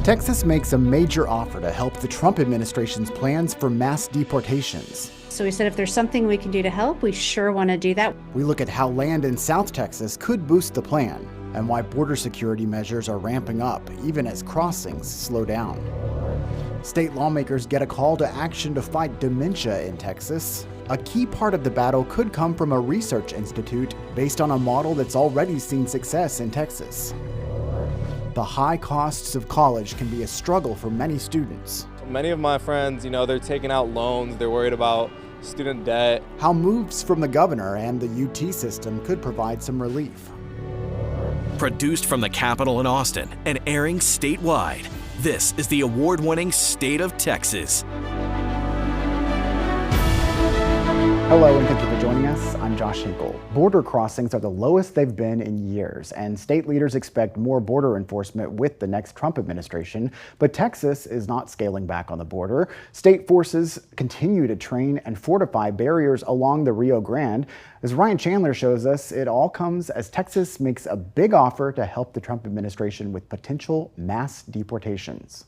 Texas makes a major offer to help the Trump administration's plans for mass deportations. So we said if there's something we can do to help, we sure want to do that. We look at how land in South Texas could boost the plan and why border security measures are ramping up, even as crossings slow down. State lawmakers get a call to action to fight dementia in Texas. A key part of the battle could come from a research institute based on a model that's already seen success in Texas. The high costs of college can be a struggle for many students. Many of my friends, they're taking out loans, they're worried about student debt. How moves from the governor and the UT system could provide some relief. Produced from the Capitol in Austin and airing statewide, this is the award-winning State of Texas. Hello and thank you for joining us. I'm Josh Hinkle. Border crossings are the lowest they've been in years, and state leaders expect more border enforcement with the next Trump administration. But Texas is not scaling back on the border. State forces continue to train and fortify barriers along the Rio Grande. As Ryan Chandler shows us, it all comes as Texas makes a big offer to help the Trump administration with potential mass deportations.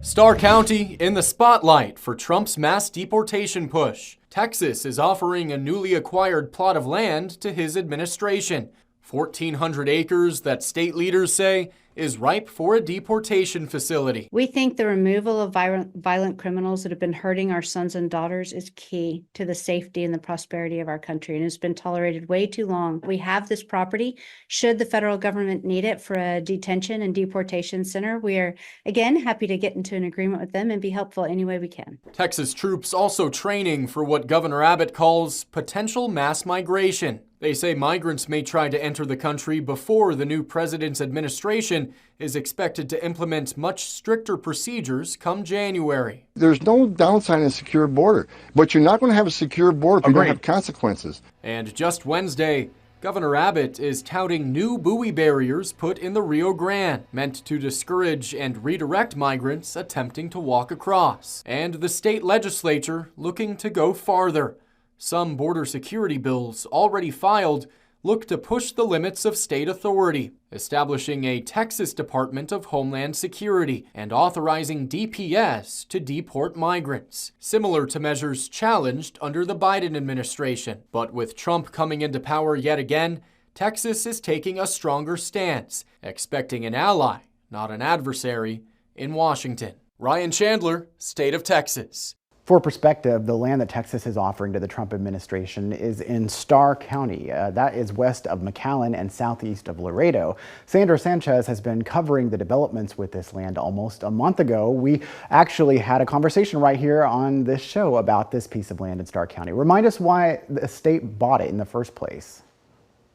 Starr County in the spotlight for Trump's mass deportation push. Texas is offering a newly acquired plot of land to his administration. 1,400 acres that state leaders say is ripe for a deportation facility. We think the removal of violent criminals that have been hurting our sons and daughters is key to the safety and the prosperity of our country, and it's been tolerated way too long. We have this property. Should the federal government need it for a detention and deportation center, we are, again, happy to get into an agreement with them and be helpful any way we can. Texas troops also training for what Governor Abbott calls potential mass migration. They say migrants may try to enter the country before the new president's administration is expected to implement much stricter procedures come January. There's no downside in a secure border, but you're not going to have a secure border if you don't have consequences. And just Wednesday, Governor Abbott is touting new buoy barriers put in the Rio Grande, meant to discourage and redirect migrants attempting to walk across. And the state legislature looking to go farther. Some border security bills already filed look to push the limits of state authority, establishing a Texas Department of Homeland Security and authorizing DPS to deport migrants, similar to measures challenged under the Biden administration. But with Trump coming into power yet again, Texas is taking a stronger stance, expecting an ally, not an adversary, in Washington. Ryan Chandler, State of Texas. For perspective, the land that Texas is offering to the Trump administration is in Starr County. That is west of McAllen and southeast of Laredo. Sandra Sanchez has been covering the developments with this land almost a month ago. We actually had a conversation right here on this show about this piece of land in Starr County. Remind us why the state bought it in the first place.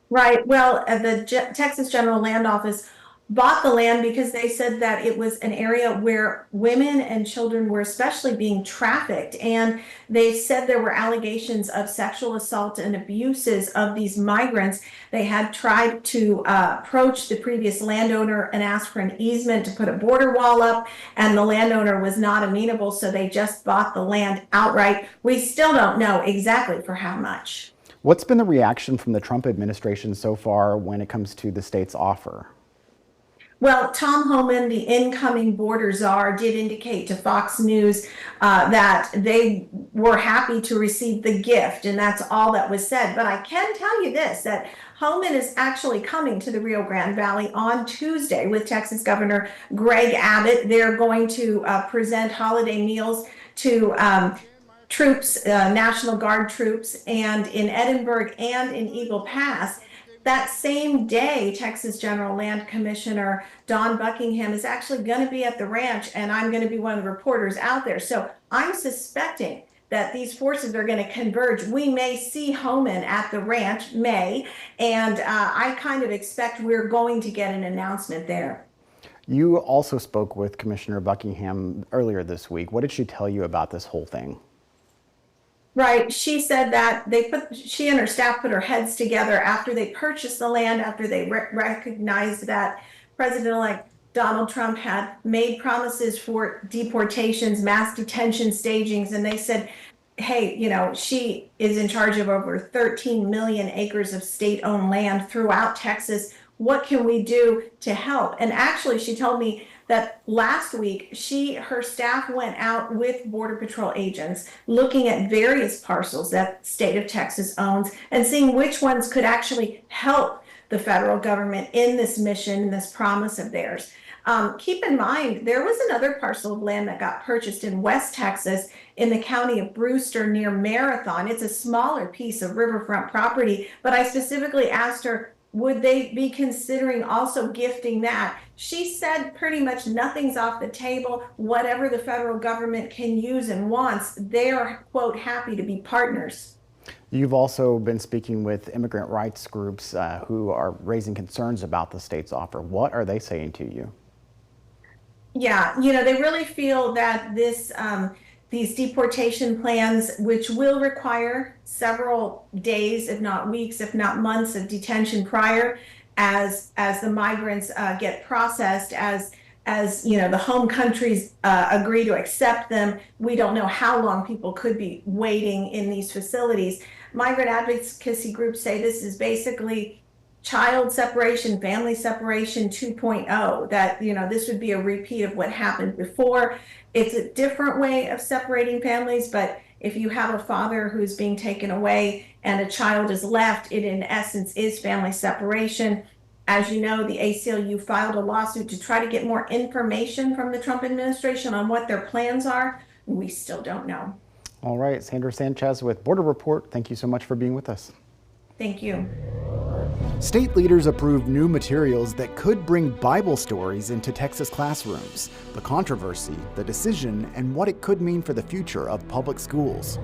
Right. Well, the Texas General Land Office bought the land because they said that it was an area where women and children were especially being trafficked. And they said there were allegations of sexual assault and abuses of these migrants. They had tried to approach the previous landowner and ask for an easement to put a border wall up, and the landowner was not amenable, so they just bought the land outright. We still don't know exactly for how much. What's been the reaction from the Trump administration so far when it comes to the state's offer? Well, Tom Homan, the incoming border czar, did indicate to Fox News that they were happy to receive the gift, and that's all that was said. But I can tell you this, that Homan is actually coming to the Rio Grande Valley on Tuesday with Texas Governor Greg Abbott. They're going to present holiday meals to troops, National Guard troops, and in Edinburgh and in Eagle Pass. That same day, Texas General Land Commissioner Don Buckingham is actually going to be at the ranch, and I'm going to be one of the reporters out there. So I'm suspecting that these forces are going to converge. We may see Homan at the ranch, and I kind of expect we're going to get an announcement there. You also spoke with Commissioner Buckingham earlier this week. What did she tell you about this whole thing? Right. She said that she and her staff put her heads together after they purchased the land, after they recognized that President-elect Donald Trump had made promises for deportations, mass detention stagings, and they said, hey, she is in charge of over 13 million acres of state-owned land throughout Texas. what can we do to help? And actually, she told me that last week, her staff went out with Border Patrol agents looking at various parcels that the state of Texas owns and seeing which ones could actually help the federal government in this mission and this promise of theirs. Keep in mind, there was another parcel of land that got purchased in West Texas in the county of Brewster near Marathon. It's a smaller piece of riverfront property, but I specifically asked her, would they be considering also gifting that? She said pretty much nothing's off the table. Whatever the federal government can use and wants, they are, quote, happy to be partners. You've also been speaking with immigrant rights groups who are raising concerns about the state's offer. What are they saying to you? Yeah, they really feel that these deportation plans, which will require several days, if not weeks, if not months of detention prior, as the migrants get processed, as the home countries agree to accept them. We don't know how long people could be waiting in these facilities. Migrant advocacy groups say this is basically child separation, family separation 2.0, that, this would be a repeat of what happened before. It's a different way of separating families, but if you have a father who's being taken away and a child is left, it in essence is family separation. As you know, the ACLU filed a lawsuit to try to get more information from the Trump administration on what their plans are. We still don't know. All right, Sandra Sanchez with Border Report. Thank you so much for being with us. Thank you. State leaders approved new materials that could bring Bible stories into Texas classrooms. The controversy, the decision, and what it could mean for the future of public schools.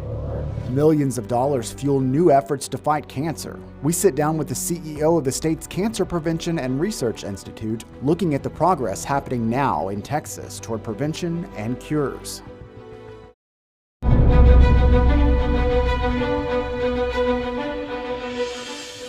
Millions of dollars fuel new efforts to fight cancer. We sit down with the CEO of the state's Cancer Prevention and Research Institute, looking at the progress happening now in Texas toward prevention and cures.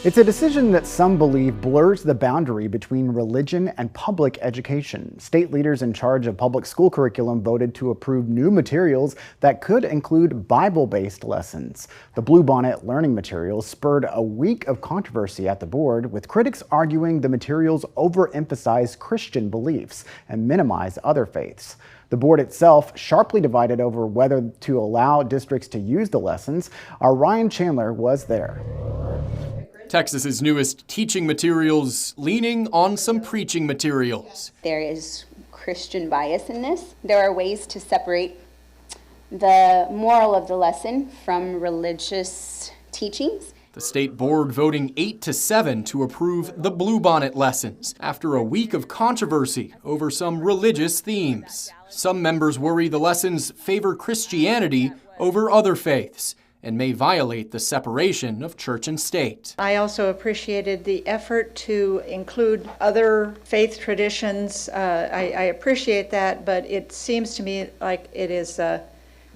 It's a decision that some believe blurs the boundary between religion and public education. State leaders in charge of public school curriculum voted to approve new materials that could include Bible-based lessons. The Bluebonnet learning materials spurred a week of controversy at the board, with critics arguing the materials overemphasize Christian beliefs and minimize other faiths. The board itself sharply divided over whether to allow districts to use the lessons. Our Ryan Chandler was there. Texas's newest teaching materials leaning on some preaching materials. There is Christian bias in this. There are ways to separate the moral of the lesson from religious teachings. The state board voting 8-7 to approve the Bluebonnet lessons after a week of controversy over some religious themes. Some members worry the lessons favor Christianity over other faiths and may violate the separation of church and state. I also appreciated the effort to include other faith traditions. I appreciate that, but it seems to me like it is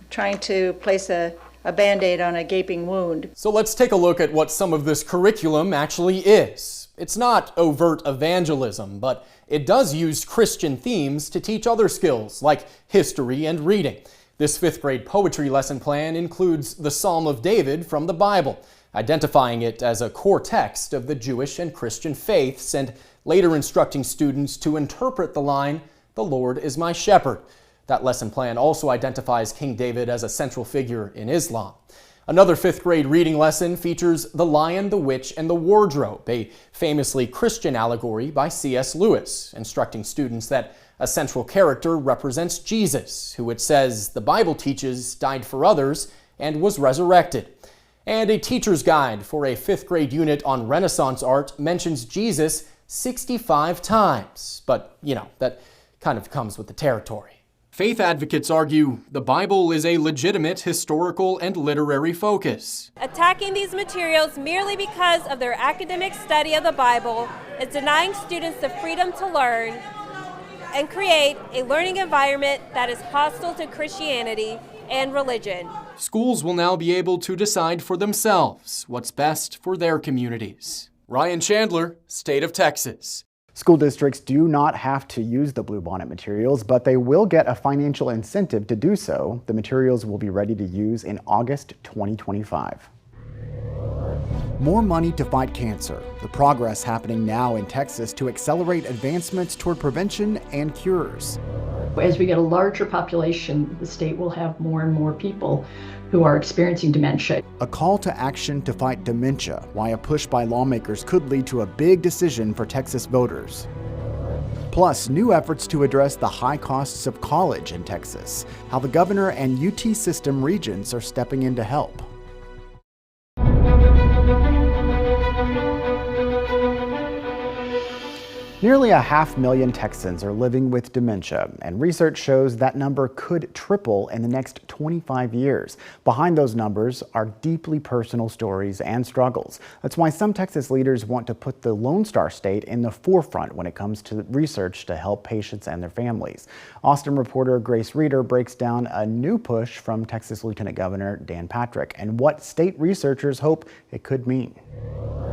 trying to place a Band-Aid on a gaping wound. So let's take a look at what some of this curriculum actually is. It's not overt evangelism, but it does use Christian themes to teach other skills like history and reading. This 5th grade poetry lesson plan includes the Psalm of David from the Bible, identifying it as a core text of the Jewish and Christian faiths, and later instructing students to interpret the line, "The Lord is my shepherd." That lesson plan also identifies King David as a central figure in Islam. Another 5th grade reading lesson features The Lion, the Witch, and the Wardrobe, a famously Christian allegory by C.S. Lewis, instructing students that a central character represents Jesus, who it says the Bible teaches died for others and was resurrected. And a teacher's guide for a 5th grade unit on Renaissance art mentions Jesus 65 times. But, that kind of comes with the territory. Faith advocates argue the Bible is a legitimate historical and literary focus. Attacking these materials merely because of their academic study of the Bible is denying students the freedom to learn and create a learning environment that is hostile to Christianity and religion. Schools will now be able to decide for themselves what's best for their communities. Ryan Chandler, State of Texas. School districts do not have to use the Bluebonnet materials, but they will get a financial incentive to do so. The materials will be ready to use in August 2025. More money to fight cancer. The progress happening now in Texas to accelerate advancements toward prevention and cures. As we get a larger population, the state will have more and more people who are experiencing dementia. A call to action to fight dementia, why a push by lawmakers could lead to a big decision for Texas voters. Plus, new efforts to address the high costs of college in Texas, how the governor and UT system regents are stepping in to help. Nearly 500,000 Texans are living with dementia, and research shows that number could triple in the next 25 years. Behind those numbers are deeply personal stories and struggles. That's why some Texas leaders want to put the Lone Star State in the forefront when it comes to research to help patients and their families. Austin reporter Grace Reeder breaks down a new push from Texas Lieutenant Governor Dan Patrick and what state researchers hope it could mean.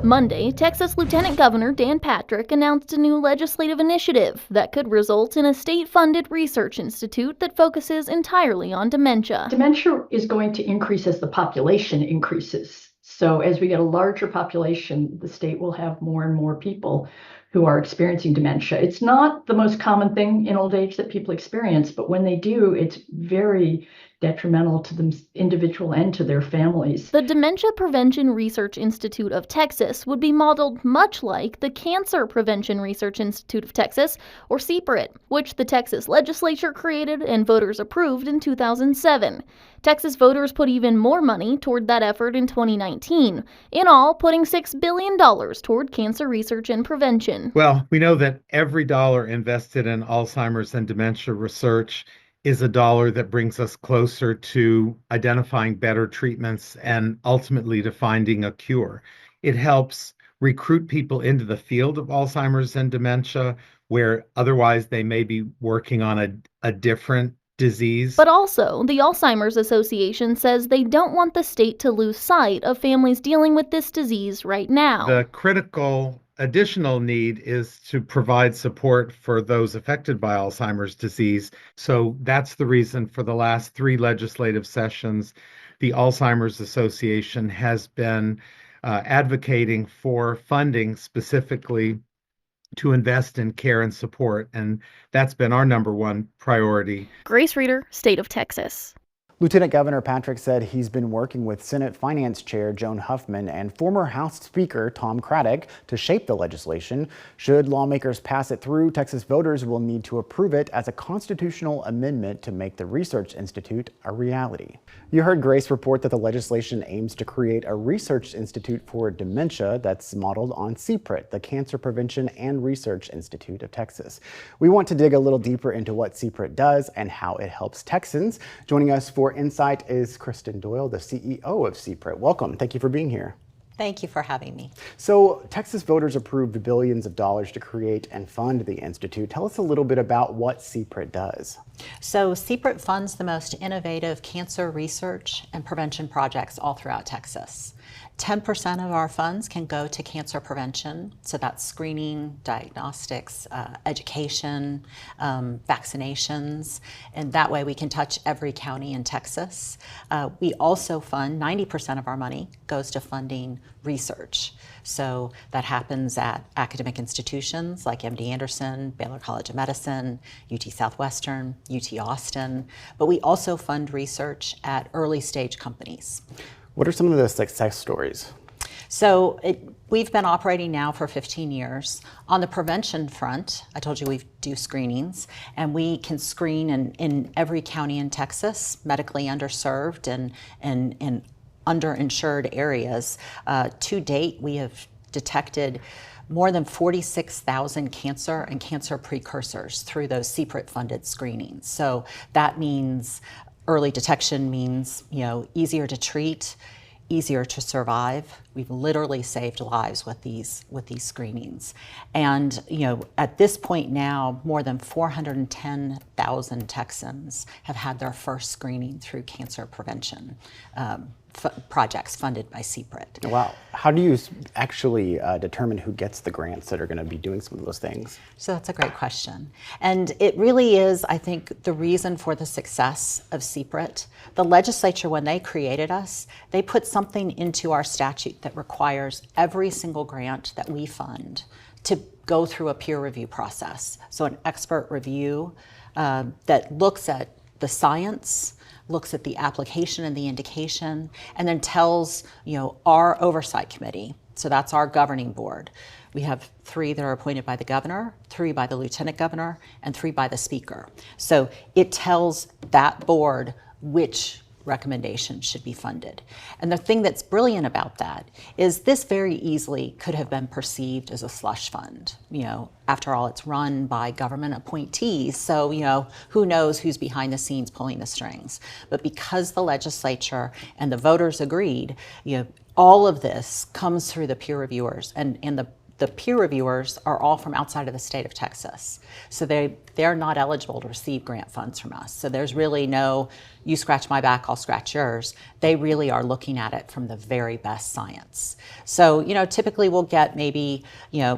Monday, Texas Lieutenant Governor Dan Patrick announced a new legislative initiative that could result in a state-funded research institute that focuses entirely on dementia. Dementia is going to increase as the population increases. So as we get a larger population, the state will have more and more people who are experiencing dementia. It's not the most common thing in old age that people experience, but when they do, it's very detrimental to the individual and to their families. The Dementia Prevention Research Institute of Texas would be modeled much like the Cancer Prevention Research Institute of Texas, or CPRIT, which the Texas legislature created and voters approved in 2007. Texas voters put even more money toward that effort in 2019, in all putting $6 billion toward cancer research and prevention. Well, we know that every dollar invested in Alzheimer's and dementia research is a dollar that brings us closer to identifying better treatments and ultimately to finding a cure. It helps recruit people into the field of Alzheimer's and dementia, where otherwise they may be working on a different disease. But also, the Alzheimer's Association says they don't want the state to lose sight of families dealing with this disease right now. The critical additional need is to provide support for those affected by Alzheimer's disease. So that's the reason for the last 3 legislative sessions, the Alzheimer's Association has been advocating for funding specifically to invest in care and support, and that's been our number one priority. Grace Reeder, State of Texas. Lieutenant Governor Patrick said he's been working with Senate Finance Chair Joan Huffman and former House Speaker Tom Craddock to shape the legislation. Should lawmakers pass it through, Texas voters will need to approve it as a constitutional amendment to make the Research Institute a reality. You heard Grace report that the legislation aims to create a research institute for dementia that's modeled on CPRIT, the Cancer Prevention and Research Institute of Texas. We want to dig a little deeper into what CPRIT does and how it helps Texans. Joining us for Insight is Kristen Doyle, the CEO of CPRIT. Welcome. Thank you for being here. Thank you for having me. So, Texas voters approved billions of dollars to create and fund the Institute. Tell us a little bit about what CPRIT does. So, CPRIT funds the most innovative cancer research and prevention projects all throughout Texas. 10% of our funds can go to cancer prevention, so that's screening, diagnostics, education, vaccinations, and that way we can touch every county in Texas. We also fund, 90% of our money goes to funding research. So that happens at academic institutions like MD Anderson, Baylor College of Medicine, UT Southwestern, UT Austin, but we also fund research at early stage companies. What are some of the success stories? So we've been operating now for 15 years. On the prevention front, I told you we do screenings, and we can screen in every county in Texas, medically underserved and underinsured areas. To date, we have detected more than 46,000 cancer and cancer precursors through those CPRIT-funded screenings. So that means early detection means, easier to treat, easier to survive. We've literally saved lives with these screenings. And, at this point now, more than 410,000 Texans have had their first screening through cancer prevention projects funded by CPRIT. Wow. How do you actually determine who gets the grants that are going to be doing some of those things? So that's a great question. And it really is, I think, the reason for the success of CPRIT. The legislature, when they created us, they put something into our statute that requires every single grant that we fund to go through a peer review process. So an expert review that looks at the science, looks at the application and the indication, and then tells, our oversight committee, so that's our governing board. We have 3 that are appointed by the governor, 3 by the lieutenant governor, and 3 by the speaker. So it tells that board which recommendation should be funded. And the thing that's brilliant about that is this very easily could have been perceived as a slush fund. After all, it's run by government appointees, so who knows who's behind the scenes pulling the strings. But because the legislature and the voters agreed, all of this comes through the peer reviewers, and the peer reviewers are all from outside of the state of Texas. So they're not eligible to receive grant funds from us. So there's really no, you scratch my back, I'll scratch yours. They really are looking at it from the very best science. So, typically we'll get maybe,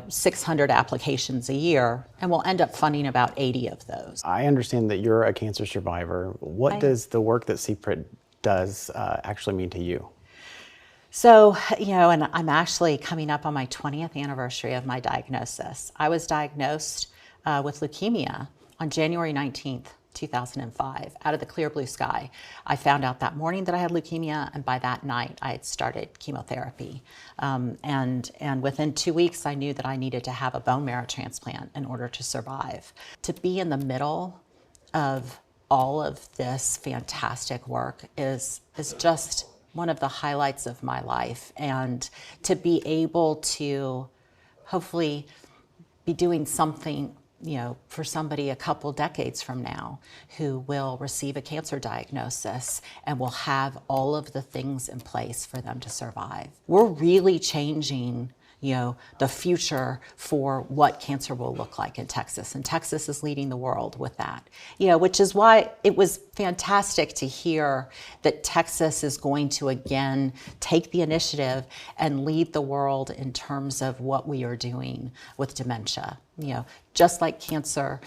600 applications a year, and we'll end up funding about 80 of those. I understand that you're a cancer survivor. What does the work that CPRIT does actually mean to you? So, and I'm actually coming up on my 20th anniversary of my diagnosis. I was diagnosed with leukemia on January 19th, 2005, out of the clear blue sky. I found out that morning that I had leukemia, and by that night I had started chemotherapy. And within 2 weeks, I knew that I needed to have a bone marrow transplant in order to survive. To be in the middle of all of this fantastic work is just one of the highlights of my life, and to be able to hopefully be doing something, for somebody a couple decades from now who will receive a cancer diagnosis and will have all of the things in place for them to survive. We're really changing the future for what cancer will look like in Texas. And Texas is leading the world with that, which is why it was fantastic to hear that Texas is going to again take the initiative and lead the world in terms of what we are doing with dementia. Just like cancer,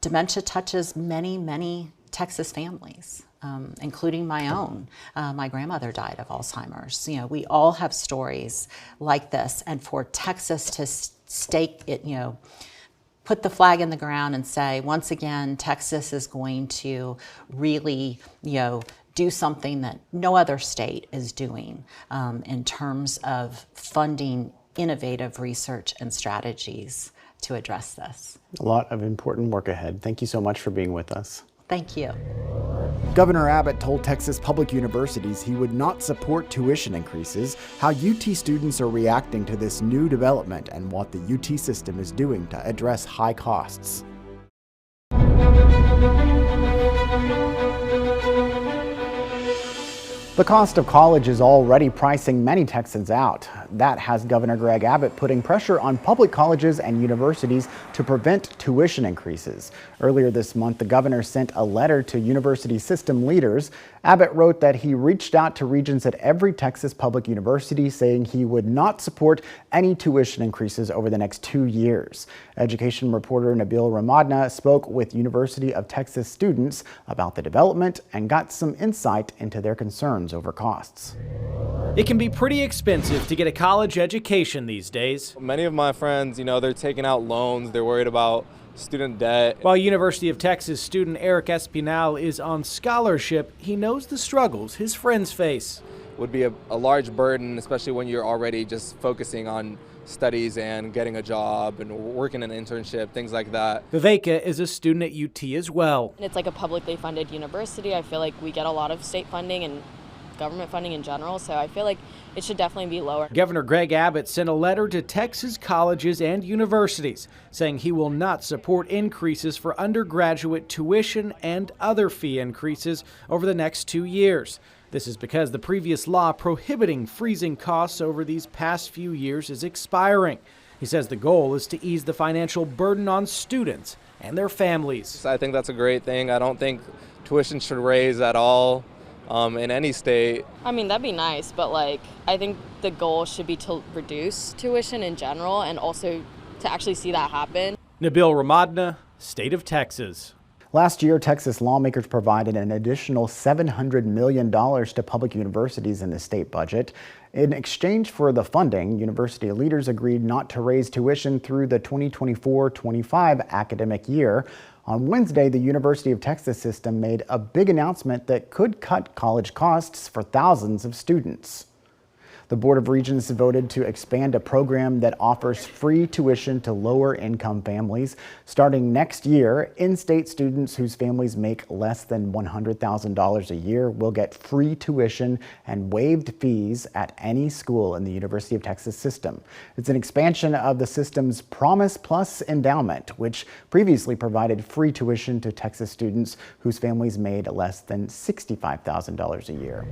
dementia touches many, many Texas families. Including my own. My grandmother died of Alzheimer's. We all have stories like this, and for Texas to stake it, put the flag in the ground and say, once again, Texas is going to really, do something that no other state is doing in terms of funding innovative research and strategies to address this. A lot of important work ahead. Thank you so much for being with us. Thank you. Governor Abbott told Texas public universities he would not support tuition increases, how UT students are reacting to this new development, and what the UT system is doing to address high costs. The cost of college is already pricing many Texans out. That has Governor Greg Abbott putting pressure on public colleges and universities to prevent tuition increases. Earlier this month, the governor sent a letter to university system leaders. Abbott wrote that he reached out to regents at every Texas public university, saying he would not support any tuition increases over the next 2 years. Education reporter Nabil Ramadna spoke with University of Texas students about the development and got some insight into their concerns over costs. It can be pretty expensive to get a college education these days. Many of my friends, they're taking out loans. They're worried about student debt. While University of Texas student Eric Espinal is on scholarship, he knows the struggles his friends face. Would be a large burden, especially when you're already just focusing on studies and getting a job and working an internship, things like that. Viveka is a student at UT as well. It's like a publicly funded university. I feel like we get a lot of state funding and government funding in general, so I feel like it should definitely be lower. Governor Greg Abbott sent a letter to Texas colleges and universities saying he will not support increases for undergraduate tuition and other fee increases over the next 2 years. This is because the previous law prohibiting freezing costs over these past few years is expiring. He says the goal is to ease the financial burden on students and their families. I think that's a great thing. I don't think tuition should raise at all. in any state. I mean, that'd be nice, but like, I think the goal should be to reduce tuition in general and also to actually see that happen. Nabil Ramadna, State of Texas. Last year, Texas lawmakers provided an additional $700 million to public universities in the state budget. In exchange for the funding, university leaders agreed not to raise tuition through the 2024-25 academic year. On Wednesday, the University of Texas system made a big announcement that could cut college costs for thousands of students. The Board of Regents voted to expand a program that offers free tuition to lower-income families. Starting next year, in-state students whose families make less than $100,000 a year will get free tuition and waived fees at any school in the University of Texas system. It's an expansion of the system's Promise Plus endowment, which previously provided free tuition to Texas students whose families made less than $65,000 a year.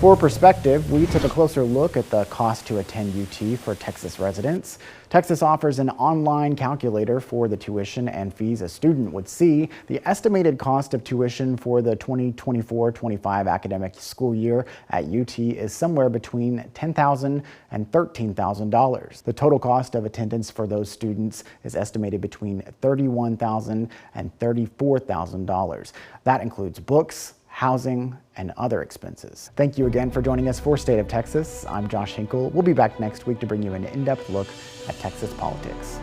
For perspective, we took a closer look at the cost to attend UT for Texas residents. Texas offers an online calculator for the tuition and fees a student would see. The estimated cost of tuition for the 2024-25 academic school year at UT is somewhere between $10,000 and $13,000. The total cost of attendance for those students is estimated between $31,000 and $34,000. That includes books, housing, and other expenses. Thank you again for joining us for State of Texas. I'm Josh Hinkle. We'll be back next week to bring you an in-depth look at Texas politics.